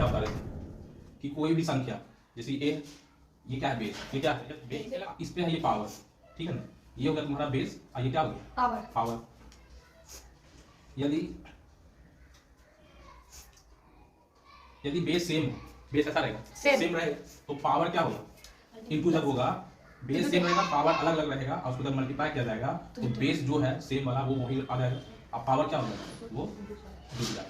क्या बता रहे थे कि कोई भी संख्या जैसे ए, ये क्या है बेस, ये क्या है बेस, इस पे है ये पावर, ठीक है ना, ये हो गया तुम्हारा बेस और ये क्या हो गया पावर। पावर। यदि बेस सेम हो, बेस ऐसा रहेगा सेम रहेगा तो पावर क्या होगा इनटू, जब होगा बेस सेम रहेगा पावर अलग अलग रहेगा और उसको जब मल्टीप्लाई किया जाएगा तो बेस जो है सेम वाला वो वही आ जाएगा और पावर क्या होगा वो जुड़ जाएगा,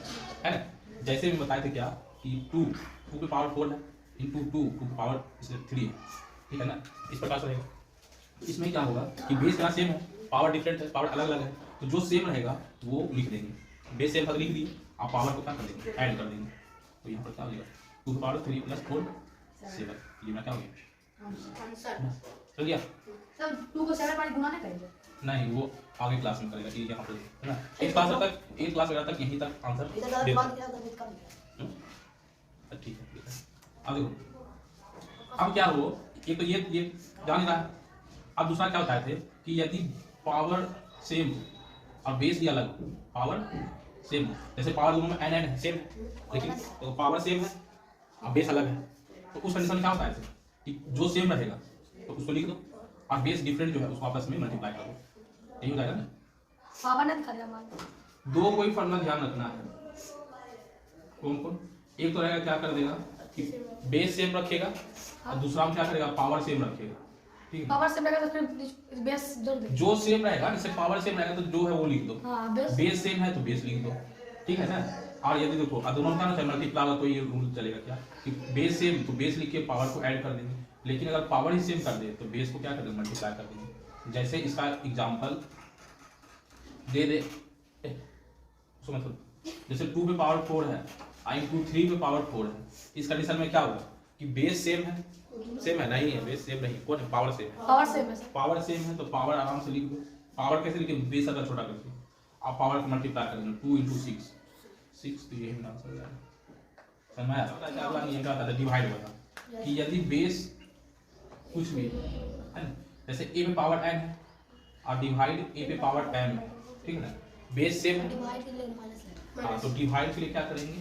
है ना। जैसे भी बताए थे क्या कि 2 पे पावर 4 है इंटू 2 पे पावर 3 है, ठीक है ना, इस प्रकार से रहेगा। इसमें क्या होगा कि बेस क्या सेम है, पावर डिफरेंट है, पावर अलग अलग है, तो जो सेम रहेगा वो लिख देंगे, बेस सेम था लिख दिए, आप पावर को क्या कर देंगे ऐड कर देंगे, तो यहाँ पर क्या हो जाएगा 2 की पावर 3 प्लस 4 7, ये मेरा क्या हो गया चल गया। सब 2 को 7 बार गुना नहीं करेंगे, नहीं वो आगे क्लास में करेगा, ये यहाँ पर है ना, एक क्लास वगैरह तक यहीं तक आंसर दे दो। ठीक है अब देखो अब क्या हो, एक तो ये जान रहा है। अब दूसरा क्या बताए थे कि यदि पावर सेम और बेस भी अलग, पावर सेम, जैसे पावर दोनों में n है सेम है, लेकिन तो पावर सेम है और बेस अलग है, तो उस कंडीशन में क्या होता है कि जो सेम रहेगा तो उसको लिख दो और बेस डिफरेंट जो है उसको आपस में मल्टीप्लाई कर दो, यही हो जाएगा ना। पावर नहीं दिखा दिया मान दो कोई फॉर्मूला ध्यान रखना है, कौन कौन, एक तो रहेगा क्या कर देगा कि बेस सेम रखेगा और दूसरा में क्या करेगा पावर सेम रखेगा, ठीक है। पावर सेम रहेगा तो फिर बेस जोड़ दे, जो सेम रहेगा जैसे पावर सेम रहेगा तो जो है वो लिख दो, हां बेस सेम है तो बेस लिख दो, ठीक है ना। और यदि देखो दोनों का ना मल्टीप्लाई होगा तो ये रूल चलेगा क्या कि बेस सेम तो बेस लिख के पावर को ऐड कर देंगे, लेकिन अगर पावर ही सेम कर दे तो बेस को क्या कर देंगे मल्टीप्लाई कर देंगे। जैसे इसका एग्जांपल दे दे समझ लो, जैसे 2 पे पावर 4 है इंटू 3 पे पावर 4 है, इस कंडीशन में क्या होगा कि बेस सेम है नहीं है, बेस सेम नहीं, कौन है पावर सेम है, पावर सेम है तो पावर आराम से लिख दो, पावर कैसे लिखेंगे बेस अगर छोटा करके आप पावर को मल्टीप्लाई कर देना 2 इंटू 6 तो यही आंसर हो जाएगा। समझ आया। अगला नियम क्या होता है डिवाइड वाला कि यदि बेस कुछ भी है ना, जैसे a पे पावर n है और डिवाइड a पे पावर m है, ठीक है ना, बेस सेम है हाँ तो डिवाइड के लिए क्या करेंगे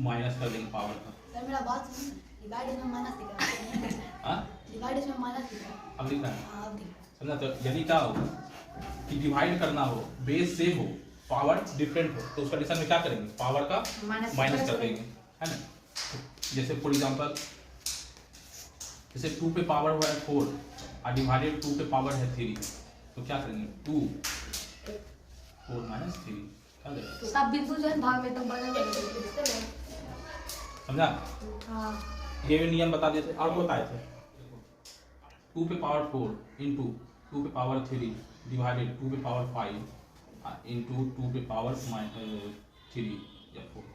माइनस कर देंगे पावर का। सर मेरा बात सुन, डिवाइड इसमें माइनस दिख रहा है, हां डिवाइड इसमें माइनस दिख रहा है, अब लिखना है हां अब दिख रहा है। समझा। तो यदि क्या होगा कि डिवाइड करना हो बेस सेम हो पावर डिफरेंट हो तो उस कंडीशन में क्या करेंगे पावर का माइनस कर देंगे, है ना। जैसे फॉर एग्जांपल जैसे 2 पे पावर हुआ है 4 और डिवाइडेड 2 पे पावर है 3 तो क्या करेंगे 2 4 माइनस 3 क्या देगा सब बिंदु जो है भाग में एकदम बराबर है, समझा। हां ये भी नियम बता देते और बताए थे 2 पे पावर 4 इंटू 2 पे पावर 3 डिवाइडेड 2 पे पावर 5 इंटू 2 पे पावर 3 या 4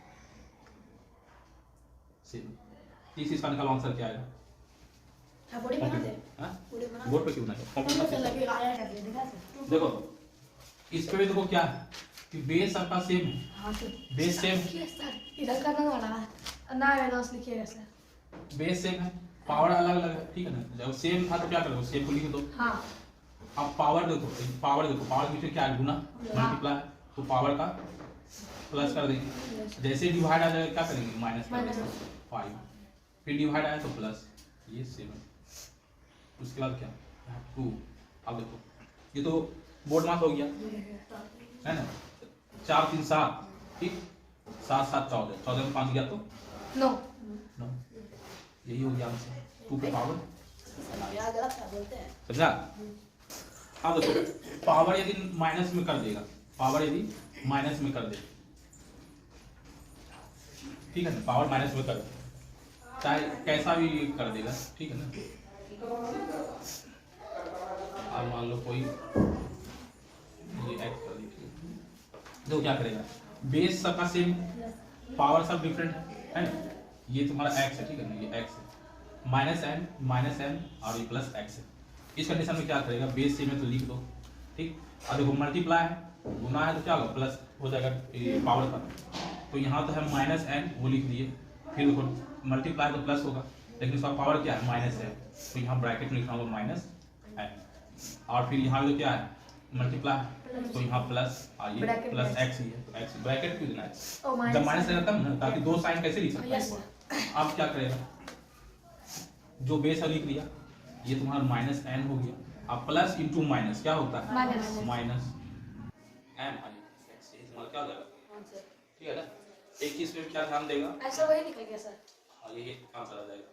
सेम। इसका निकालो आंसर क्या आएगा। हां बॉडी बना दे, हां बॉडी बना बोर्ड पे क्यों बनाए कंप्यूटर से पे लगे आया कर दे दिखा से। देखो इस पे भी देखो क्या है कि बेस सबका सेम है, हां तो बेस सेम सर इधर करना वाला है ना है ना लिखिएगा सर, बेस सेम है पावर अलग अलग है, ठीक है ना। जब सेम था तो क्या करोगे सेम को लिख दो। हां अब पावर देखो पावर के पीछे क्या है गुना मल्टीप्लाई, तो पावर का प्लस कर देंगे, जैसे डिवाइड आ जाएगा क्या करेंगे माइनस कर देंगे 5, फिर डिवाइड आया तो प्लस ये 7, उसके बाद क्या 2। अब देखो ये तो बोर्ड मास हो गया है ना, 4 3 7 ठीक 7 7 14 14 में 5 गया तो 9 यही हो गया आंसर 2 पे पावर यार गलत क्या बोलते हैं समझा। अब देखो पावर यदि माइनस में कर देगा, पावर यदि माइनस में कर दे ठीक है ना, पावर माइनस में कर दे चाहे कैसा भी कर देगा, ठीक है ना। अब मान लो कोई ये एक्स कर दीजिए तो क्या करेगा बेस सबका सेम पावर सब डिफरेंट है ना, ये तुम्हारा एक्स है ठीक है ना, ये एक्स है माइनस एम और ये प्लस एक्स है। इस कंडीशन में क्या करेगा बेस सेम है तो लिख दो ठीक, और देखो मल्टीप्लाई है गुना है तो क्या होगा प्लस हो जाएगा पावर का, तो यहाँ तो है माइनस एन वो लिख दिए, फिर देखो मल्टीप्लाई तो प्लस होगा लेकिन इसका पावर क्या है माइनस है तो यहाँ ब्रैकेट में लिखना होगा माइनस एन, और फिर यहाँ तो क्या है मल्टीप्लाई, तो यहाँ प्लस आइए Bracket प्लस में। एक्स ही है, तो एक्स ब्रैकेट क्यों देना है? ओ जब माइनस रहेगा तब ना, ताकि दो साइन कैसे लिख सकते Yes, हैं। आप क्या करेगा, जो बेस है लिख लिया, ये तुम्हारा माइनस एन हो गया, अब प्लस इंटू माइनस क्या होता है? माइनस। माइनस एम एक्स, ये तुम्हारा क्या हो जाएगा? कौन से? ठीक है ना। एक चीज पे क्या ध्यान देगा, ऐसा वही निकल गया सर। हाँ ये आंसर आ जाएगा।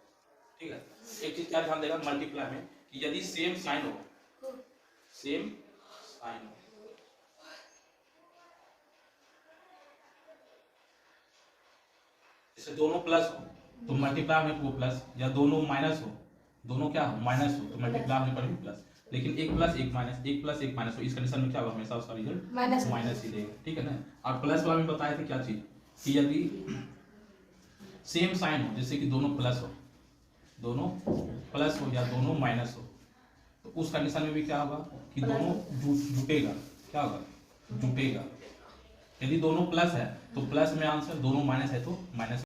ठीक है, एक चीज क्या ध्यान देगा मल्टीप्लाई में, कि यदि सेम साइन हो, सेम साइन हो, जैसे दोनों प्लस हो तो मल्टीप्लाई में वो प्लस, या दोनों माइनस हो, दोनों क्या हो माइनस हो, तो मल्टीप्लाई होने पर भी प्लस। लेकिन एक प्लस एक माइनस, एक प्लस एक माइनस हो, इस कंडीशन में क्या होगा, हमेशा उसका रिजल्ट माइनस। माइनस ही देगा। ठीक है ना। और प्लस वाला में बताए थे क्या चीज, कि यदि सेम साइन हो, जैसे कि दोनों प्लस हो, दोनों प्लस हो या दोनों माइनस हो, तो उस कंडीशन में भी क्या होगा कि दोनों जुटेगा, क्या होगा, जुटेगा। यदि दोनों प्लस है तो प्लस में आंसर, दोनों माइनस है तो माइनस।